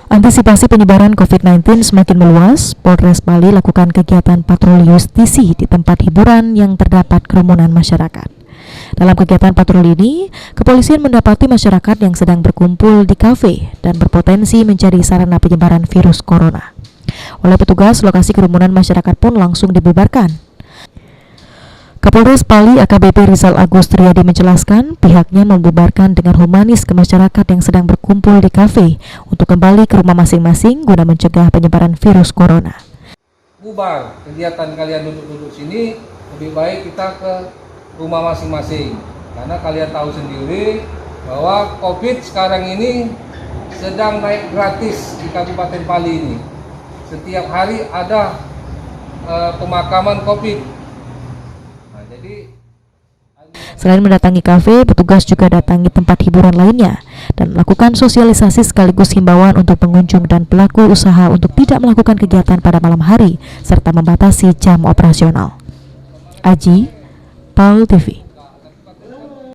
Antisipasi penyebaran COVID-19 semakin meluas, Polres Bali lakukan kegiatan patroli justisi di tempat hiburan yang terdapat kerumunan masyarakat. Dalam kegiatan patroli ini, kepolisian mendapati masyarakat yang sedang berkumpul di kafe dan berpotensi menjadi sarana penyebaran virus corona. Oleh petugas, lokasi kerumunan masyarakat pun langsung dibubarkan. Kapolres Bali AKBP Rizal Agus Triadi menjelaskan pihaknya membubarkan dengan humanis ke masyarakat yang sedang berkumpul di kafe untuk kembali ke rumah masing-masing guna mencegah penyebaran virus corona. Bubar kegiatan kalian duduk-duduk sini, lebih baik kita ke rumah masing-masing karena kalian tahu sendiri bahwa COVID sekarang ini sedang naik gratis di Kabupaten Bali ini. Setiap hari ada pemakaman COVID. Selain mendatangi kafe, petugas juga datangi tempat hiburan lainnya dan melakukan sosialisasi sekaligus himbauan untuk pengunjung dan pelaku usaha untuk tidak melakukan kegiatan pada malam hari serta membatasi jam operasional. Aji, PAL TV.